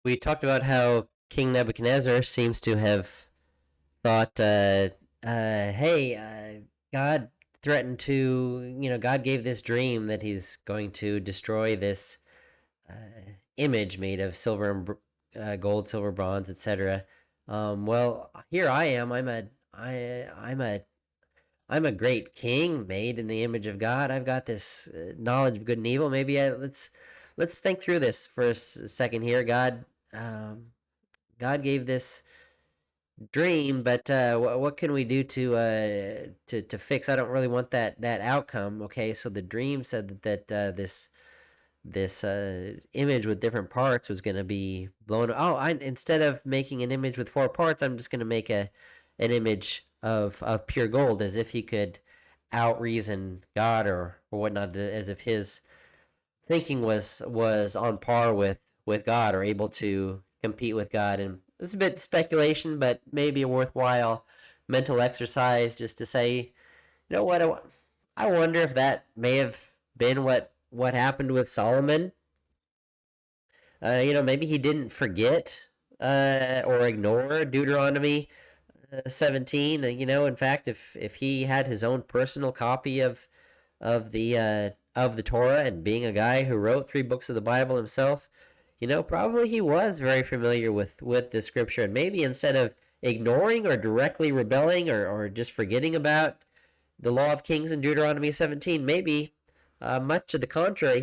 We talked about how King Nebuchadnezzar seems to have thought, hey, God threatened to, God gave this dream that he's going to destroy this uh, image made of silver and gold, silver, bronze, etc. Well, here I am. I'm a great king made in the image of God. I've got this knowledge of good and evil. Let's think through this for a second here. Um, God gave this dream, but what can we do to fix? I don't really want that outcome. Okay, so the dream said that this image with different parts was going to be blown. Oh, I instead of making an image with four parts, I'm just going to make an image of pure gold, as if he could out reason God or whatnot, as if his thinking was on par with God or able to compete with God. And it's a bit speculation, but maybe a worthwhile mental exercise just to say, you know what, I wonder if that may have been what happened with Solomon. Maybe he didn't forget or ignore Deuteronomy 17. In fact, if he had his own personal copy of the Torah, and being a guy who wrote three books of the Bible himself, probably he was very familiar with the scripture. And maybe instead of ignoring or directly rebelling or just forgetting about the law of kings in Deuteronomy 17, maybe much to the contrary,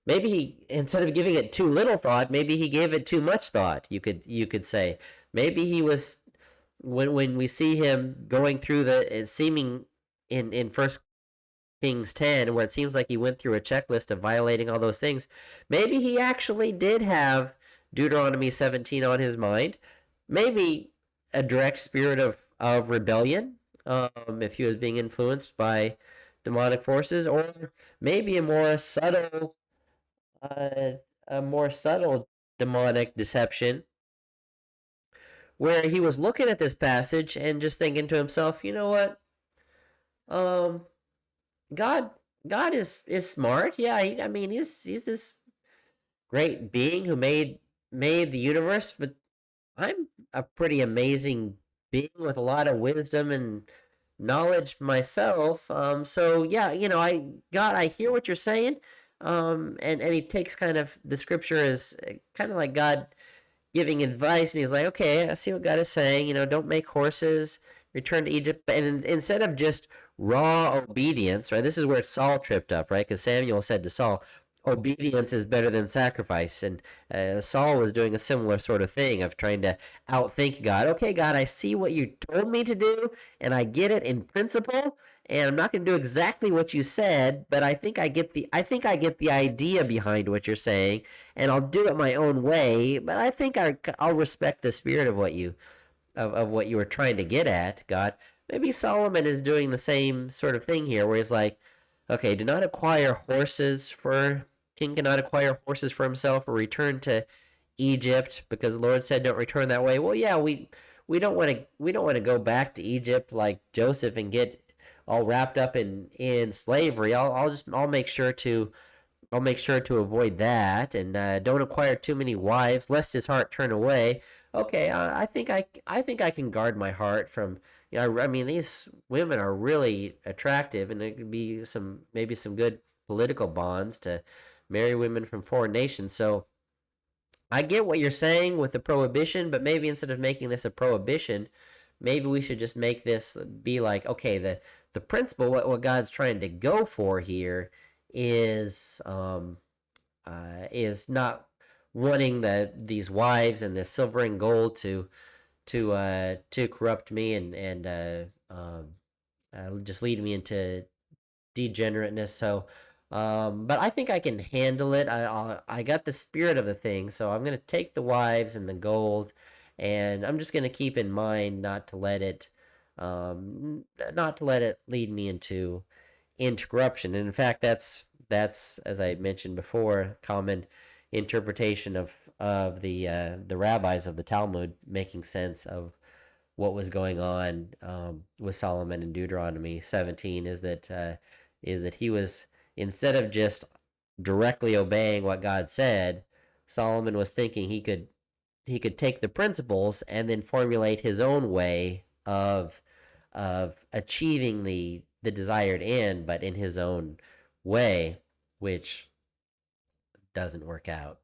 maybe he, instead of giving it too little thought, maybe he gave it too much thought. You could say maybe he was, when we see him going through the seeming in First Kings 10, where it seems like he went through a checklist of violating all those things. Maybe he actually did have Deuteronomy 17 on his mind. Maybe a direct spirit of rebellion, if he was being influenced by demonic forces, or maybe uh, a more subtle demonic deception, where he was looking at this passage and just thinking to himself, you know what? Um, God God is smart. Yeah, I mean he's this great being who made the universe, but I'm a pretty amazing being with a lot of wisdom and knowledge myself. So yeah, I hear what you're saying. And he takes kind of the scripture as kind of like God giving advice, and he's like, okay, I see what God is saying. Don't make horses, return to Egypt. And instead of just raw obedience, right? This is where Saul tripped up, right? Because Samuel said to Saul, obedience is better than sacrifice. And Saul was doing a similar sort of thing of trying to outthink God. Okay, God, I see what you told me to do, and I get it in principle. And I'm not going to do exactly what you said, but I think I get the idea behind what you're saying, and I'll do it my own way. But I think I'll respect the spirit of what you were trying to get at, God. Maybe Solomon is doing the same sort of thing here, where he's like, okay, do not acquire horses for king cannot acquire horses for himself or return to Egypt, because the Lord said don't return that way. Well, yeah, we don't want to go back to Egypt like Joseph and get all wrapped up in slavery. I'll make sure to avoid that, and don't acquire too many wives, lest his heart turn away. Okay, I think I can guard my heart from. I mean, these women are really attractive, and it could be maybe some good political bonds to marry women from foreign nations. So I get what you're saying with the prohibition, but maybe instead of making this a prohibition, maybe we should just make this be like, okay, the principle, what God's trying to go for here is not wanting these wives and this silver and gold to corrupt me and just lead me into degenerateness. So, but I think I can handle it. I got the spirit of the thing, so I'm gonna take the wives and the gold, and I'm just gonna keep in mind not to let it lead me into corruption. And in fact, that's as I mentioned before, common interpretation of the rabbis of the Talmud, making sense of what was going on with Solomon in Deuteronomy 17, is that he was, instead of just directly obeying what God said, Solomon was thinking he could take the principles and then formulate his own way of achieving the desired end, but in his own way, which doesn't work out.